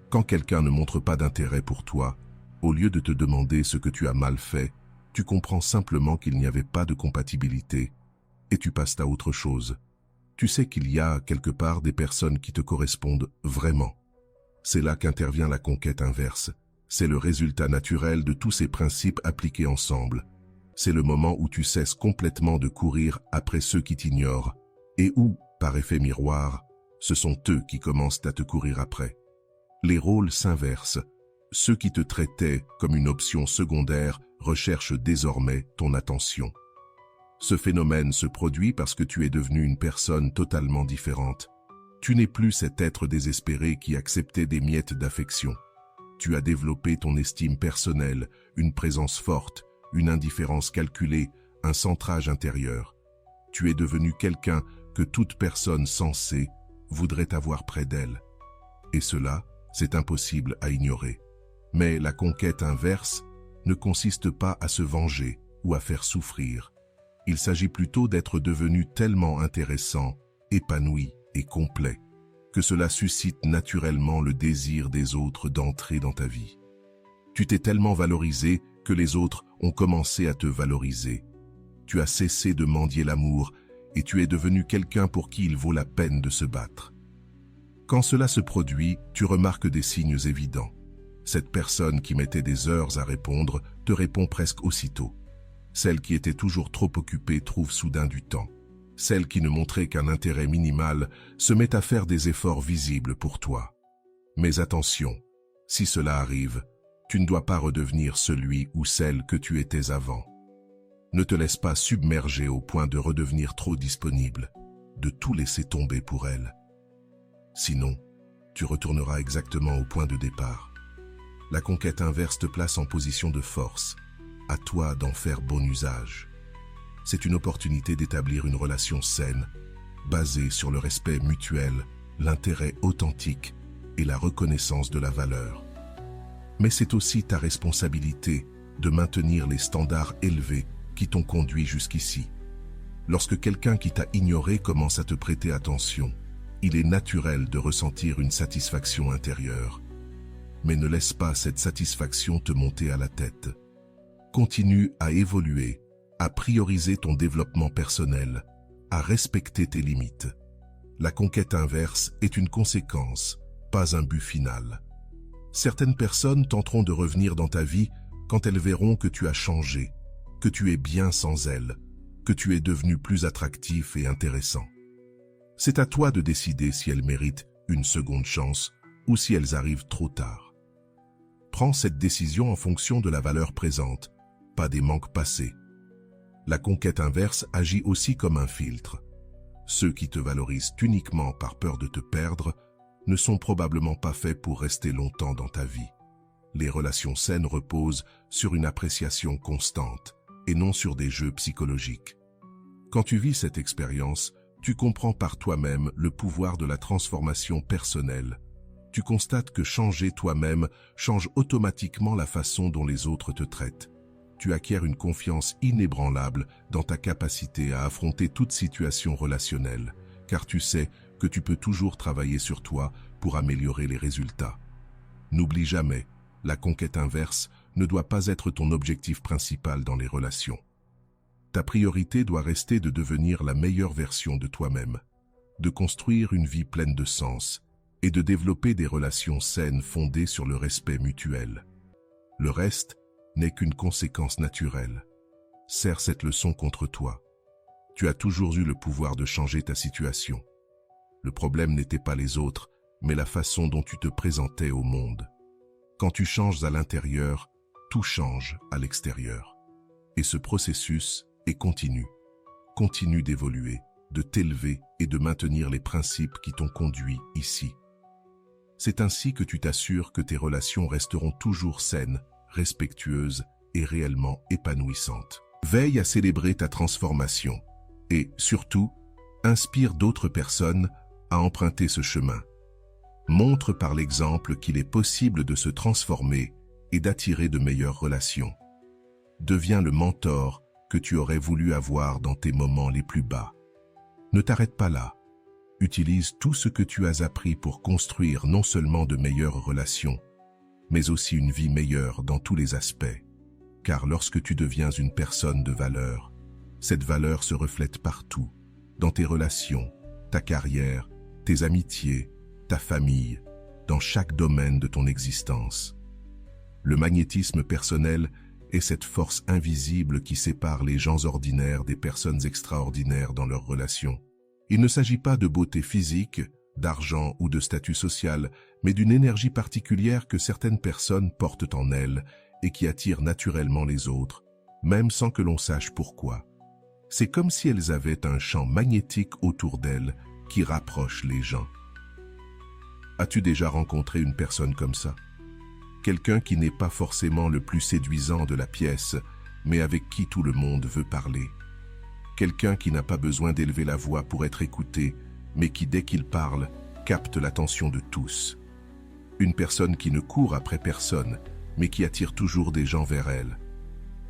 Quand quelqu'un ne montre pas d'intérêt pour toi, au lieu de te demander ce que tu as mal fait, tu comprends simplement qu'il n'y avait pas de compatibilité et tu passes à autre chose. Tu sais qu'il y a quelque part des personnes qui te correspondent vraiment. C'est là qu'intervient la conquête inverse. C'est le résultat naturel de tous ces principes appliqués ensemble. C'est le moment où tu cesses complètement de courir après ceux qui t'ignorent et où, par effet miroir, ce sont eux qui commencent à te courir après. Les rôles s'inversent. Ceux qui te traitaient comme une option secondaire recherchent désormais ton attention. Ce phénomène se produit parce que tu es devenu une personne totalement différente. Tu n'es plus cet être désespéré qui acceptait des miettes d'affection. Tu as développé ton estime personnelle, une présence forte, une indifférence calculée, un centrage intérieur. Tu es devenu quelqu'un que toute personne sensée voudrait avoir près d'elle. Et cela, c'est impossible à ignorer. Mais la conquête inverse ne consiste pas à se venger ou à faire souffrir. Il s'agit plutôt d'être devenu tellement intéressant, épanoui et complet, que cela suscite naturellement le désir des autres d'entrer dans ta vie. Tu t'es tellement valorisé que les autres ont commencé à te valoriser. Tu as cessé de mendier l'amour et tu es devenu quelqu'un pour qui il vaut la peine de se battre. Quand cela se produit, tu remarques des signes évidents. Cette personne qui mettait des heures à répondre te répond presque aussitôt. Celle qui était toujours trop occupée trouve soudain du temps. Celle qui ne montrait qu'un intérêt minimal se met à faire des efforts visibles pour toi. Mais attention, si cela arrive, tu ne dois pas redevenir celui ou celle que tu étais avant. Ne te laisse pas submerger au point de redevenir trop disponible, de tout laisser tomber pour elle. Sinon, tu retourneras exactement au point de départ. La conquête inverse te place en position de force. À toi d'en faire bon usage. C'est une opportunité d'établir une relation saine, basée sur le respect mutuel, l'intérêt authentique et la reconnaissance de la valeur. Mais c'est aussi ta responsabilité de maintenir les standards élevés qui t'ont conduit jusqu'ici. Lorsque quelqu'un qui t'a ignoré commence à te prêter attention, il est naturel de ressentir une satisfaction intérieure. Mais ne laisse pas cette satisfaction te monter à la tête. Continue à évoluer, à prioriser ton développement personnel, à respecter tes limites. La conquête inverse est une conséquence, pas un but final. Certaines personnes tenteront de revenir dans ta vie quand elles verront que tu as changé, que tu es bien sans elles, que tu es devenu plus attractif et intéressant. C'est à toi de décider si elles méritent une seconde chance ou si elles arrivent trop tard. Prends cette décision en fonction de la valeur présente, pas des manques passés. La conquête inverse agit aussi comme un filtre. Ceux qui te valorisent uniquement par peur de te perdre ne sont probablement pas faits pour rester longtemps dans ta vie. Les relations saines reposent sur une appréciation constante, et non sur des jeux psychologiques. Quand tu vis cette expérience, tu comprends par toi-même le pouvoir de la transformation personnelle. Tu constates que changer toi-même change automatiquement la façon dont les autres te traitent. Tu acquiers une confiance inébranlable dans ta capacité à affronter toute situation relationnelle, car tu sais que tu peux toujours travailler sur toi pour améliorer les résultats. N'oublie jamais, la conquête inverse ne doit pas être ton objectif principal dans les relations. Ta priorité doit rester de devenir la meilleure version de toi-même, de construire une vie pleine de sens et de développer des relations saines fondées sur le respect mutuel. Le reste n'est qu'une conséquence naturelle. Serre cette leçon contre toi. Tu as toujours eu le pouvoir de changer ta situation. Le problème n'était pas les autres, mais la façon dont tu te présentais au monde. Quand tu changes à l'intérieur, tout change à l'extérieur. Et ce processus est continu. Continue d'évoluer, de t'élever et de maintenir les principes qui t'ont conduit ici. C'est ainsi que tu t'assures que tes relations resteront toujours saines, respectueuses et réellement épanouissantes. Veille à célébrer ta transformation et, surtout, inspire d'autres personnes à emprunter ce chemin. Montre par l'exemple qu'il est possible de se transformer et d'attirer de meilleures relations. Deviens le mentor que tu aurais voulu avoir dans tes moments les plus bas. Ne t'arrête pas là. Utilise tout ce que tu as appris pour construire non seulement de meilleures relations, mais aussi une vie meilleure dans tous les aspects. Car lorsque tu deviens une personne de valeur, cette valeur se reflète partout, dans tes relations, ta carrière, tes amitiés, ta famille, dans chaque domaine de ton existence. Le magnétisme personnel est cette force invisible qui sépare les gens ordinaires des personnes extraordinaires dans leurs relations. Il ne s'agit pas de beauté physique, d'argent ou de statut social, mais d'une énergie particulière que certaines personnes portent en elles et qui attire naturellement les autres, même sans que l'on sache pourquoi. C'est comme si elles avaient un champ magnétique autour d'elles qui rapproche les gens. As-tu déjà rencontré une personne comme ça? Quelqu'un qui n'est pas forcément le plus séduisant de la pièce, mais avec qui tout le monde veut parler. Quelqu'un qui n'a pas besoin d'élever la voix pour être écouté, mais qui, dès qu'il parle, capte l'attention de tous. Une personne qui ne court après personne, mais qui attire toujours des gens vers elle.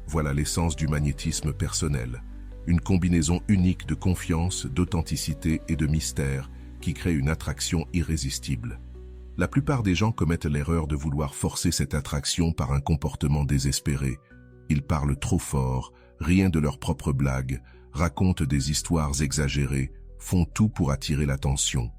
Voilà l'essence du magnétisme personnel, une combinaison unique de confiance, d'authenticité et de mystère qui crée une attraction irrésistible. La plupart des gens commettent l'erreur de vouloir forcer cette attraction par un comportement désespéré. Ils parlent trop fort, rient de leurs propres blagues, racontent des histoires exagérées, font tout pour attirer l'attention.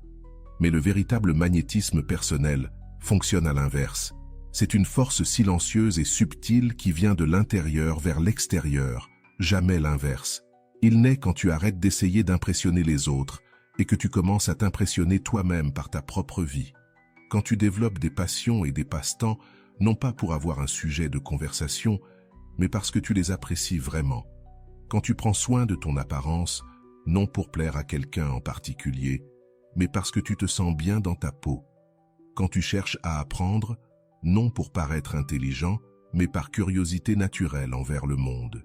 Mais le véritable magnétisme personnel fonctionne à l'inverse. C'est une force silencieuse et subtile qui vient de l'intérieur vers l'extérieur, jamais l'inverse. Il naît quand tu arrêtes d'essayer d'impressionner les autres et que tu commences à t'impressionner toi-même par ta propre vie. Quand tu développes des passions et des passe-temps, non pas pour avoir un sujet de conversation, mais parce que tu les apprécies vraiment. Quand tu prends soin de ton apparence, non pour plaire à quelqu'un en particulier, mais parce que tu te sens bien dans ta peau. Quand tu cherches à apprendre, non pour paraître intelligent, mais par curiosité naturelle envers le monde.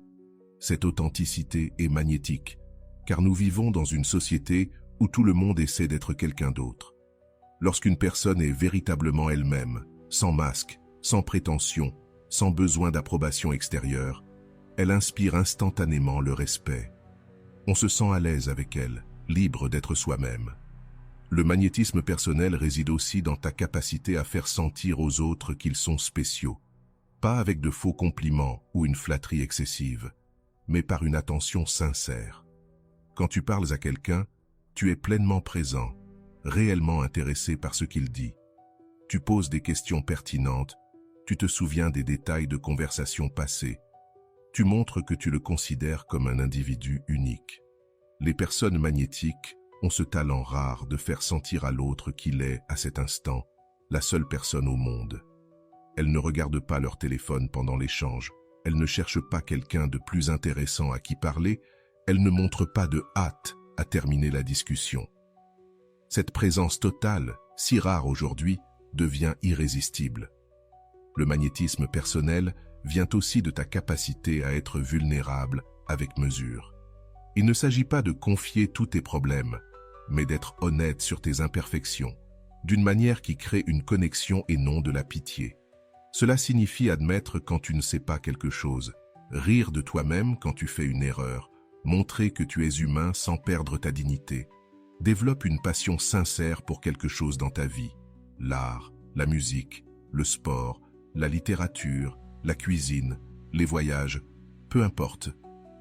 Cette authenticité est magnétique, car nous vivons dans une société où tout le monde essaie d'être quelqu'un d'autre. Lorsqu'une personne est véritablement elle-même, sans masque, sans prétention, sans besoin d'approbation extérieure, elle inspire instantanément le respect. On se sent à l'aise avec elle, libre d'être soi-même. Le magnétisme personnel réside aussi dans ta capacité à faire sentir aux autres qu'ils sont spéciaux, pas avec de faux compliments ou une flatterie excessive, mais par une attention sincère. Quand tu parles à quelqu'un, tu es pleinement présent, réellement intéressé par ce qu'il dit. Tu poses des questions pertinentes, tu te souviens des détails de conversations passées. Tu montres que tu le considères comme un individu unique. Les personnes magnétiques ont ce talent rare de faire sentir à l'autre qu'il est, à cet instant, la seule personne au monde. Elles ne regardent pas leur téléphone pendant l'échange, elles ne cherchent pas quelqu'un de plus intéressant à qui parler, elles ne montrent pas de hâte à terminer la discussion. Cette présence totale, si rare aujourd'hui, devient irrésistible. Le magnétisme personnel vient aussi de ta capacité à être vulnérable avec mesure. Il ne s'agit pas de confier tous tes problèmes, mais d'être honnête sur tes imperfections, d'une manière qui crée une connexion et non de la pitié. Cela signifie admettre quand tu ne sais pas quelque chose, rire de toi-même quand tu fais une erreur, montrer que tu es humain sans perdre ta dignité. Développe une passion sincère pour quelque chose dans ta vie, l'art, la musique, le sport, la littérature, la cuisine, les voyages, peu importe,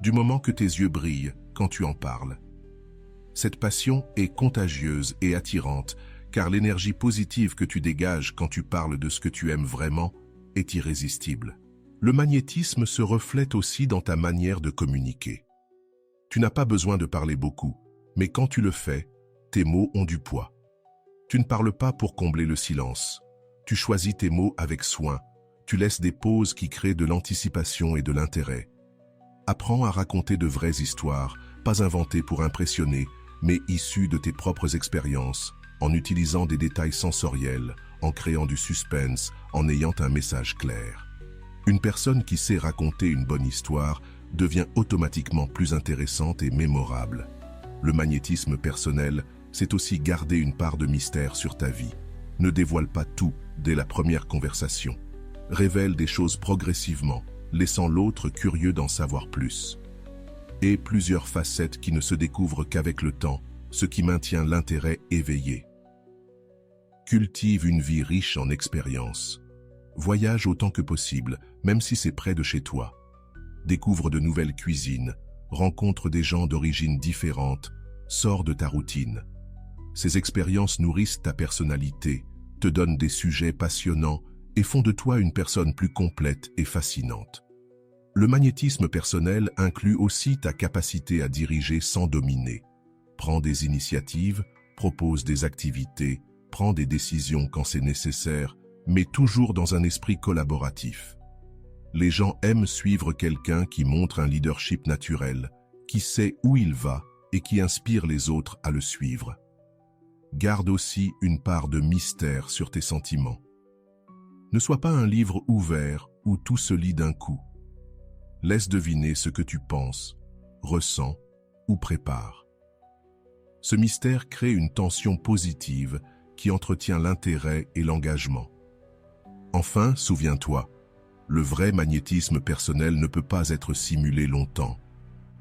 du moment que tes yeux brillent quand tu en parles. Cette passion est contagieuse et attirante, car l'énergie positive que tu dégages quand tu parles de ce que tu aimes vraiment est irrésistible. Le magnétisme se reflète aussi dans ta manière de communiquer. Tu n'as pas besoin de parler beaucoup, mais quand tu le fais, tes mots ont du poids. Tu ne parles pas pour combler le silence. Tu choisis tes mots avec soin. Tu laisses des pauses qui créent de l'anticipation et de l'intérêt. Apprends à raconter de vraies histoires, pas inventées pour impressionner, mais issues de tes propres expériences, en utilisant des détails sensoriels, en créant du suspense, en ayant un message clair. Une personne qui sait raconter une bonne histoire devient automatiquement plus intéressante et mémorable. Le magnétisme personnel, c'est aussi garder une part de mystère sur ta vie. Ne dévoile pas tout dès la première conversation. Révèle des choses progressivement, laissant l'autre curieux d'en savoir plus. Et plusieurs facettes qui ne se découvrent qu'avec le temps, ce qui maintient l'intérêt éveillé. Cultive une vie riche en expériences. Voyage autant que possible, même si c'est près de chez toi. Découvre de nouvelles cuisines, rencontre des gens d'origines différentes, sors de ta routine. Ces expériences nourrissent ta personnalité, te donnent des sujets passionnants et font de toi une personne plus complète et fascinante. Le magnétisme personnel inclut aussi ta capacité à diriger sans dominer. Prends des initiatives, propose des activités, prends des décisions quand c'est nécessaire, mais toujours dans un esprit collaboratif. Les gens aiment suivre quelqu'un qui montre un leadership naturel, qui sait où il va et qui inspire les autres à le suivre. Garde aussi une part de mystère sur tes sentiments. Ne sois pas un livre ouvert où tout se lit d'un coup. Laisse deviner ce que tu penses, ressens ou prépares. Ce mystère crée une tension positive qui entretient l'intérêt et l'engagement. Enfin, souviens-toi, le vrai magnétisme personnel ne peut pas être simulé longtemps.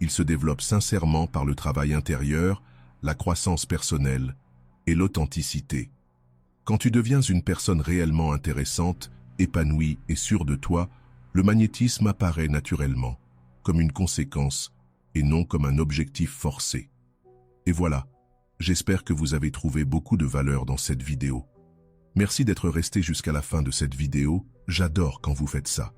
Il se développe sincèrement par le travail intérieur, la croissance personnelle et l'authenticité. Quand tu deviens une personne réellement intéressante, épanouie et sûre de toi, le magnétisme apparaît naturellement, comme une conséquence et non comme un objectif forcé. Et voilà, j'espère que vous avez trouvé beaucoup de valeur dans cette vidéo. Merci d'être resté jusqu'à la fin de cette vidéo, j'adore quand vous faites ça.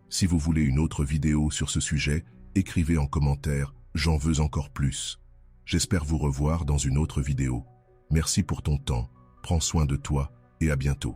Si vous voulez une autre vidéo sur ce sujet, écrivez en commentaire, j'en veux encore plus. J'espère vous revoir dans une autre vidéo. Merci pour ton temps, prends soin de toi et à bientôt.